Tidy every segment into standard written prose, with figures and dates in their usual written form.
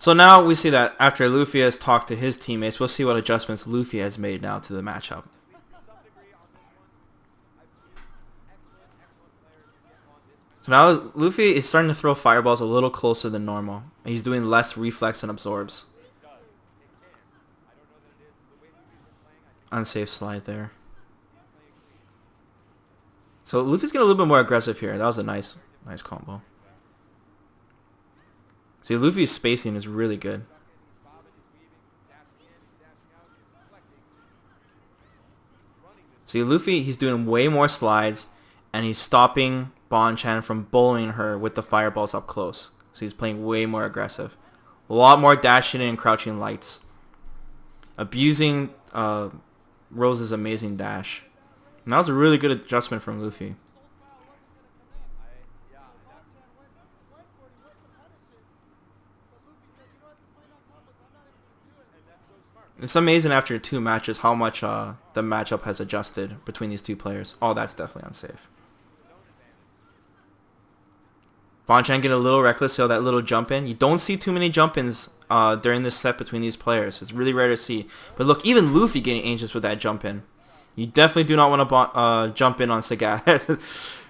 So now we see that after Luffy has talked to his teammates, we'll see what adjustments Luffy has made now to the matchup. So now Luffy is starting to throw fireballs a little closer than normal. And he's doing less reflex and absorbs. Unsafe slide there. So Luffy's getting a little bit more aggressive here. That was a nice combo. See, Luffy's spacing is really good. See, Luffy, he's doing way more slides, and he's stopping Bonchan from bullying her with the fireballs up close. So he's playing way more aggressive. A lot more dashing and crouching lights. Abusing Rose's amazing dash. And that was a really good adjustment from Luffy. It's amazing after 2 matches how much the matchup has adjusted between these two players. Oh, that's definitely unsafe. Bonchan getting a little reckless, so that little jump in. You don't see too many jump-ins during this set between these players. It's really rare to see. But look, even Luffy getting anxious with that jump in. You definitely do not want to jump in on Sagat.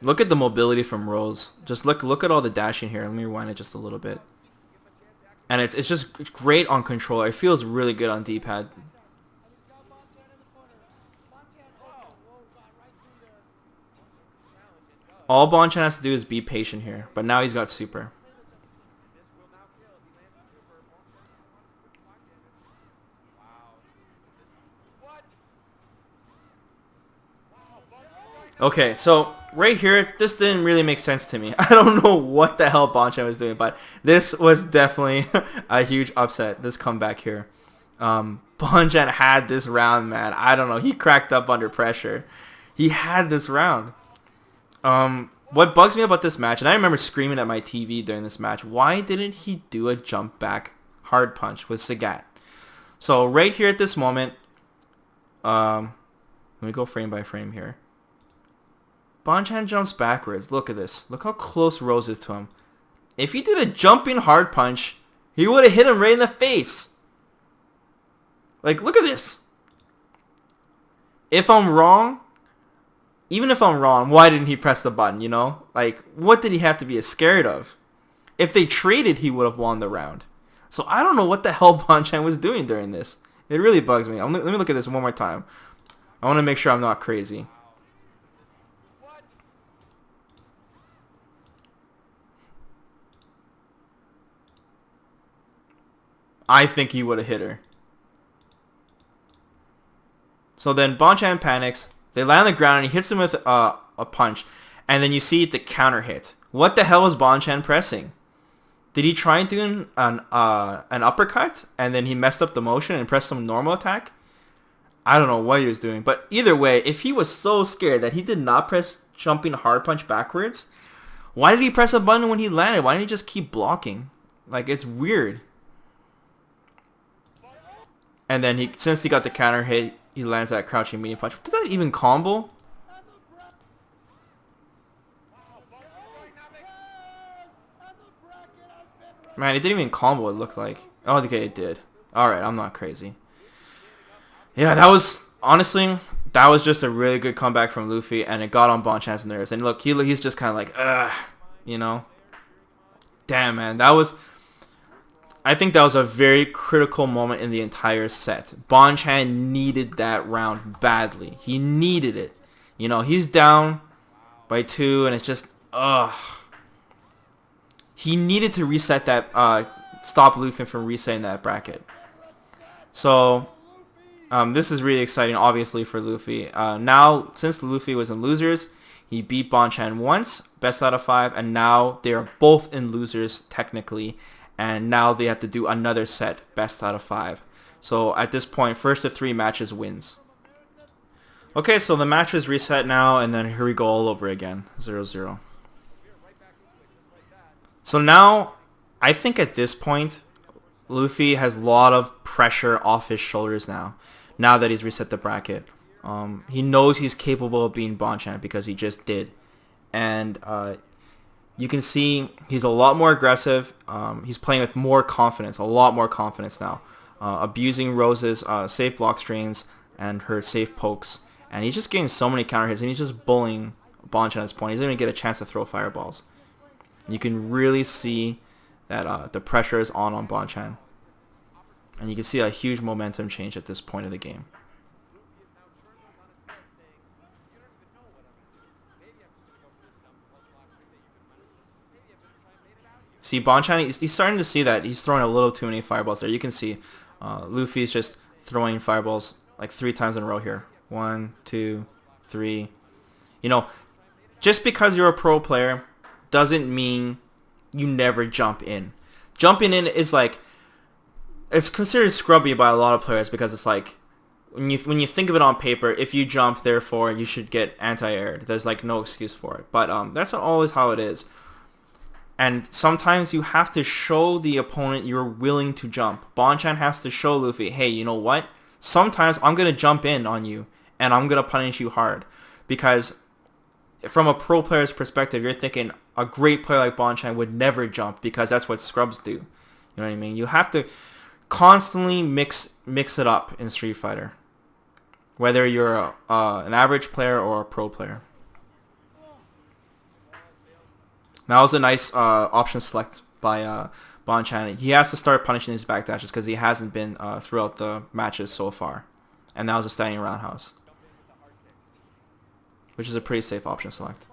Look at the mobility from Rose. Just look at all the dashing here. Let me rewind it just a little bit. And it's just great on controller. It feels really good on D-pad. All Bonchan has to do is be patient here. But now he's got super. Okay, so right here, this didn't really make sense to me. I don't know what the hell Bonchan was doing, but this was definitely a huge upset, this comeback here. Bonchan had this round, man. I don't know. He cracked up under pressure. He had this round. What bugs me about this match, and I remember screaming at my TV during this match, why didn't he do a jump back hard punch with Sagat? So right here at this moment, let me go frame by frame here. Bonchan jumps backwards. Look at this. Look how close Rose is to him. If he did a jumping hard punch, he would have hit him right in the face. Like, look at this. If I'm wrong, even if I'm wrong, why didn't he press the button, you know? Like, what did he have to be scared of? If they traded, he would have won the round. So I don't know what the hell Bonchan was doing during this. It really bugs me. Let me look at this one more time. I want to make sure I'm not crazy. I think he would have hit her. So then Bonchan panics. They land on the ground and he hits him with a punch. And then you see the counter hit. What the hell was Bonchan pressing? Did he try and do an uppercut and then he messed up the motion and pressed some normal attack? I don't know what he was doing. But either way, if he was so scared that he did not press jumping hard punch backwards, why did he press a button when he landed? Why didn't he just keep blocking? Like, it's weird. And then since he got the counter hit, he lands that crouching medium punch. Did that even combo? Man, it didn't even combo, it looked like. Oh, okay, it did. Alright, I'm not crazy. Yeah, that was, honestly, that was just a really good comeback from Luffy, and it got on Bonchan's nerves. And look, he's just kind of like, ugh, you know? Damn, man, that was... I think that was a very critical moment in the entire set. Bonchan needed that round badly. He needed it. You know, he's down by 2, and it's just, ugh. He needed to reset that, stop Luffy from resetting that bracket. So, this is really exciting, obviously, for Luffy. Now, since Luffy was in losers, he beat Bonchan once, best out of 5, and now they are both in losers, technically. And now they have to do another set, best out of 5. So at this point, first of 3 matches wins. Okay, so the match is reset now, and then here we go all over again, 0-0. So now, I think at this point, Luffy has a lot of pressure off his shoulders now that he's reset the bracket. He knows he's capable of being Bonchan because he just did. And you can see he's a lot more aggressive. He's playing with more confidence, a lot more confidence now. Abusing Rose's safe block strings and her safe pokes. And he's just getting so many counter hits, and he's just bullying Bonchan at this point. He's going to get a chance to throw fireballs. You can really see that the pressure is on Bonchan. And you can see a huge momentum change at this point of the game. See, Bonchan, he's starting to see that he's throwing a little too many fireballs there. You can see Luffy's just throwing fireballs like 3 times in a row here. 1, 2, 3. You know, just because you're a pro player doesn't mean you never jump in. Jumping in is like, it's considered scrubby by a lot of players because it's like, when you think of it on paper, if you jump, therefore you should get anti-aired. There's like no excuse for it. But that's not always how it is. And sometimes you have to show the opponent you're willing to jump. Bonchan has to show Luffy, hey, you know what? Sometimes I'm going to jump in on you, and I'm going to punish you hard. Because from a pro player's perspective, you're thinking a great player like Bonchan would never jump because that's what scrubs do. You know what I mean? You have to constantly mix it up in Street Fighter. Whether you're an average player or a pro player. That was a nice option select by Bonchan. He has to start punishing his backdashes because he hasn't been throughout the matches so far. And that was a standing roundhouse. Which is a pretty safe option select.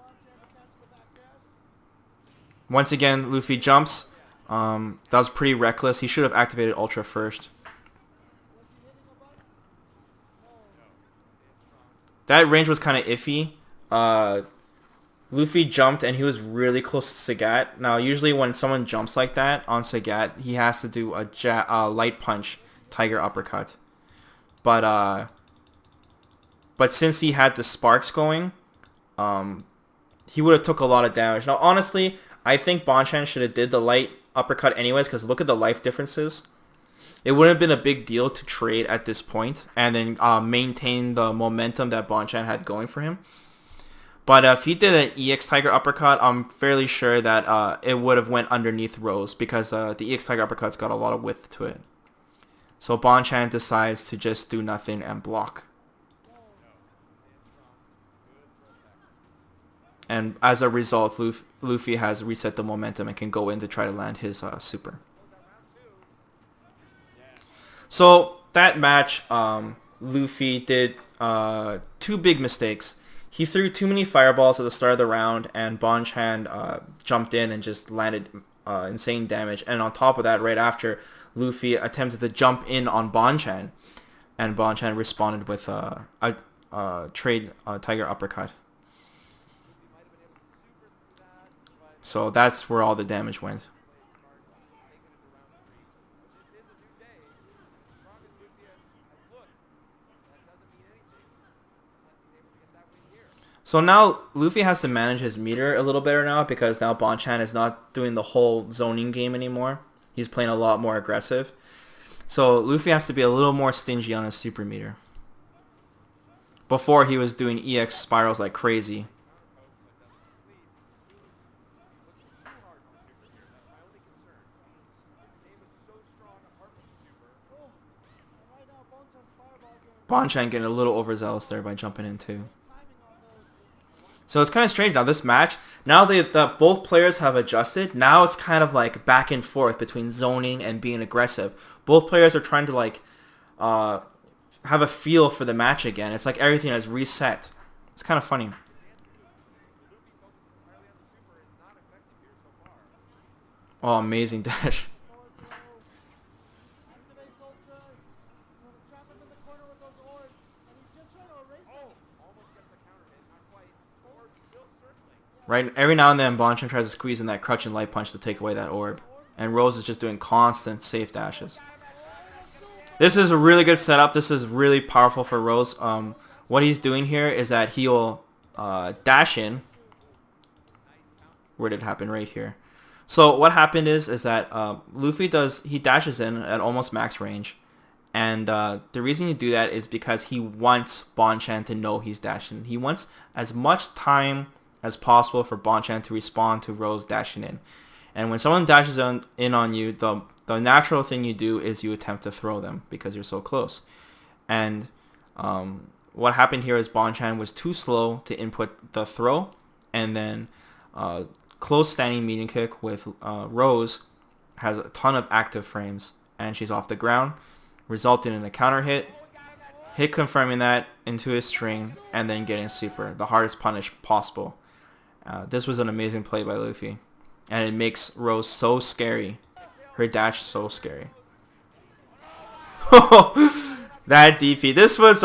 Once again, Luffy jumps. That was pretty reckless. He should have activated Ultra first. That range was kind of iffy. Luffy jumped and he was really close to Sagat. Now, usually when someone jumps like that on Sagat, he has to do a light punch tiger uppercut. But since he had the sparks going, he would have took a lot of damage. Now, honestly, I think Bonchan should have did the light uppercut anyways, because look at the life differences. It wouldn't have been a big deal to trade at this point and then maintain the momentum that Bonchan had going for him. But if he did an EX Tiger Uppercut, I'm fairly sure that it would have went underneath Rose because the EX Tiger Uppercut's got a lot of width to it. So Bonchan decides to just do nothing and block. And as a result, Luffy has reset the momentum and can go in to try to land his super. So that match, Luffy did 2 big mistakes. He threw too many fireballs at the start of the round, and Bonchan jumped in and just landed insane damage. And on top of that, right after, Luffy attempted to jump in on Bonchan, and Bonchan responded with a trade Tiger Uppercut. So that's where all the damage went. So now Luffy has to manage his meter a little better now because now Bonchan is not doing the whole zoning game anymore. He's playing a lot more aggressive. So Luffy has to be a little more stingy on his super meter. Before he was doing EX spirals like crazy. Bonchan getting a little overzealous there by jumping in too. So it's kind of strange now, this match, now that both players have adjusted, now it's kind of like back and forth between zoning and being aggressive. Both players are trying to like have a feel for the match again. It's like everything has reset. It's kind of funny. Oh, amazing dash. Right, every now and then Bonchan tries to squeeze in that crutch and light punch to take away that orb. And Rose is just doing constant safe dashes. This is a really good setup. This is really powerful for Rose. What he's doing here is that he'll dash in. Where did it happen? Right here. So what happened is that Luffy he dashes in at almost max range. And the reason you do that is because he wants Bonchan to know he's dashing. He wants as much time as possible for Bonchan to respond to Rose dashing in. And when someone dashes in on you, the natural thing you do is you attempt to throw them because you're so close. And what happened here is Bonchan was too slow to input the throw, and then close standing medium kick with Rose has a ton of active frames, and she's off the ground, resulting in a counter hit confirming that into his string, and then getting super, the hardest punish possible. This was an amazing play by Louffy, and it makes Rose so scary. Her dash so scary. That DP. This was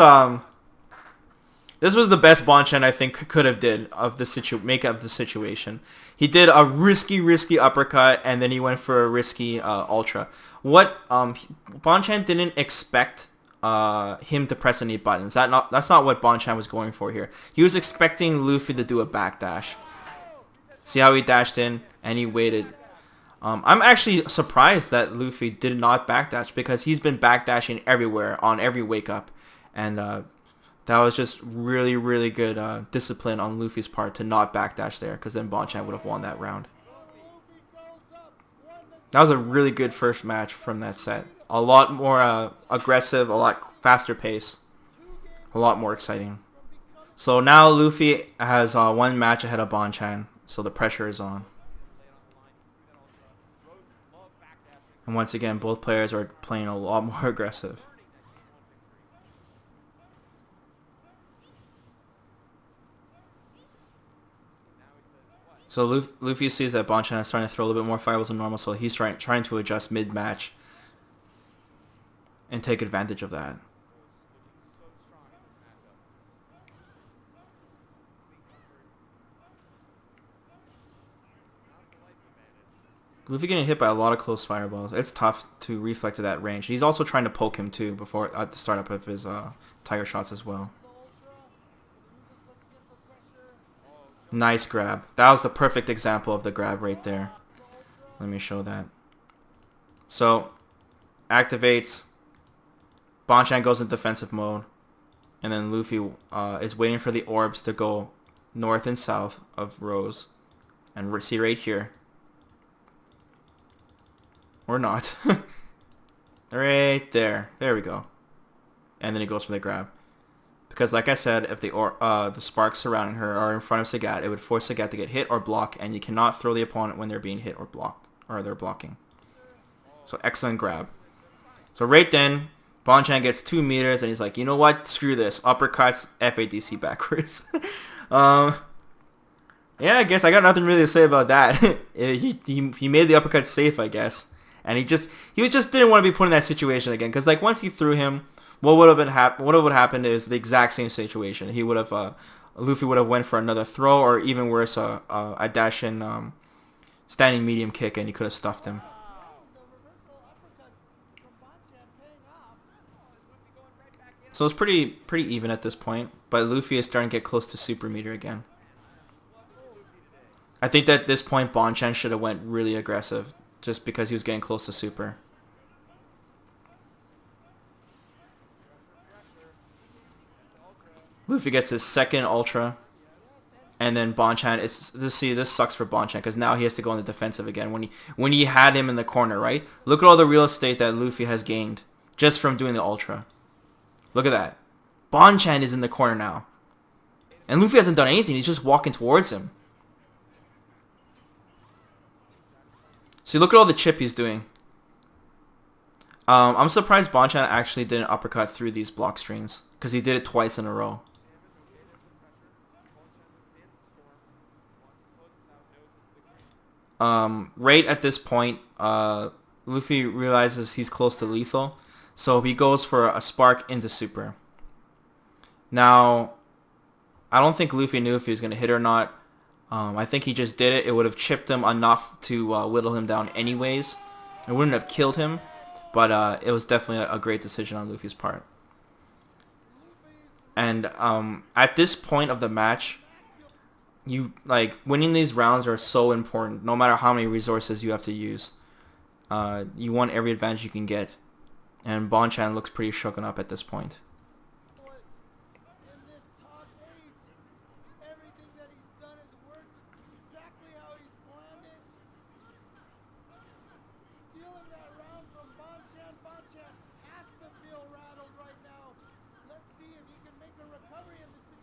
the best Bonchan I think could have did of the make up the situation. He did a risky uppercut, and then he went for a risky ultra. What Bonchan didn't expect him to press any buttons. That's not what Bonchan was going for here. He was expecting Louffy to do a backdash. See how he dashed in and he waited. I'm actually surprised that Louffy did not backdash, because he's been backdashing everywhere on every wake up, and that was just really good discipline on Luffy's part to not backdash there, because then Bonchan would have won that round. That was a really good first match from that set. A lot more aggressive, a lot faster pace, a lot more exciting. So now Louffy has one match ahead of Bonchan, so the pressure is on. And once again, both players are playing a lot more aggressive. So Louffy sees that Bonchan is starting to throw a little bit more fireballs than normal, so he's trying to adjust mid-match and take advantage of that. Louffy getting hit by a lot of close fireballs. It's tough to reflect to that range. He's also trying to poke him too before at the startup of his tiger shots as well. Nice grab. That was the perfect example of the grab right there. Let me show that. So, activates. Bonchan goes in defensive mode. And then Louffy is waiting for the orbs to go north and south of Rose. And see right here. Or not. Right there. There we go. And then he goes for the grab. Because like I said, if the sparks surrounding her are in front of Sagat, it would force Sagat to get hit or block, and you cannot throw the opponent when they're being hit or blocked, or they're blocking. So excellent grab. So right then, Bonchan gets 2 meters, and he's like, you know what? Screw this. Uppercuts, FADC backwards. Yeah, I guess I got nothing really to say about that. He made the uppercut safe, I guess. And he just didn't want to be put in that situation again, because like once he threw him, what would have happened is the exact same situation. He would have Louffy would have went for another throw, or even worse, a dash in standing medium kick, and he could have stuffed him. So it's pretty even at this point, but Louffy is starting to get close to super meter again. I think that at this point Bonchan should have went really aggressive, just because he was getting close to super. Louffy gets his second ultra, and then Bonchan this sucks for Bonchan, because now he has to go on the defensive again when he had him in the corner, right? Look at all the real estate that Louffy has gained just from doing the ultra. Look at that. Bonchan is in the corner now. And Louffy hasn't done anything, he's just walking towards him. See, look at all the chip he's doing. I'm surprised Bonchan actually didn't uppercut through these block strings, because he did it twice in a row. Right at this point, Louffy realizes he's close to lethal, so he goes for a spark into super. Now, I don't think Louffy knew if he was going to hit or not. I think he just did it. It would have chipped him enough to whittle him down anyways. It wouldn't have killed him, but it was definitely a great decision on Luffy's part. And at this point of the match, winning these rounds are so important. No matter how many resources you have to use, you want every advantage you can get. And Bonchan looks pretty shooken up at this point.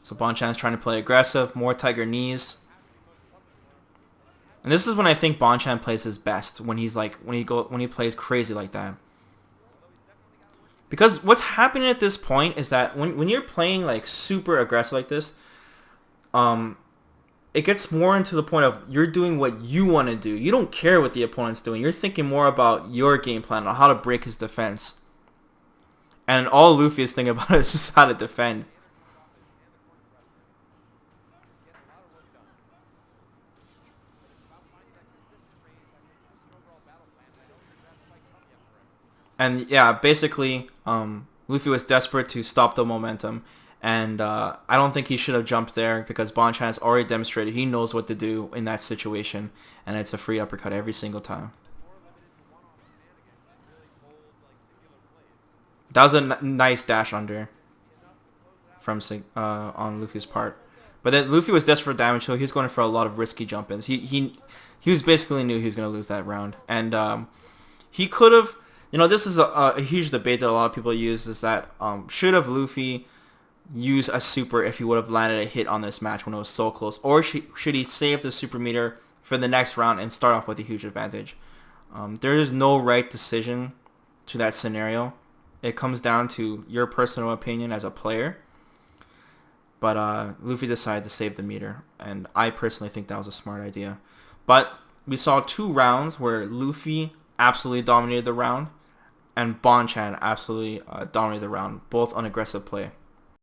So Bonchan's trying to play aggressive, more tiger knees. And this is when I think Bonchan plays his best, when he's like when he plays crazy like that. Because what's happening at this point is that when you're playing like super aggressive like this, it gets more into the point of you're doing what you want to do. You don't care what the opponent's doing. You're thinking more about your game plan on how to break his defense. And all Louffy is thinking about is just how to defend. And yeah, basically, Louffy was desperate to stop the momentum, and I don't think he should have jumped there because Bonchan has already demonstrated he knows what to do in that situation, and it's a free uppercut every single time. That was a nice dash under from on Luffy's part, but then Louffy was desperate for damage, so he was going for a lot of risky jump-ins. He was basically knew he was going to lose that round, and he could have. You know, this is a huge debate that a lot of people use, is that should have Louffy used a super if he would have landed a hit on this match when it was so close, or should he save the super meter for the next round and start off with a huge advantage? There is no right decision to that scenario. It comes down to your personal opinion as a player. But Louffy decided to save the meter, and I personally think that was a smart idea. But we saw 2 rounds where Louffy absolutely dominated the round, and Bonchan absolutely dominated the round, both on aggressive play.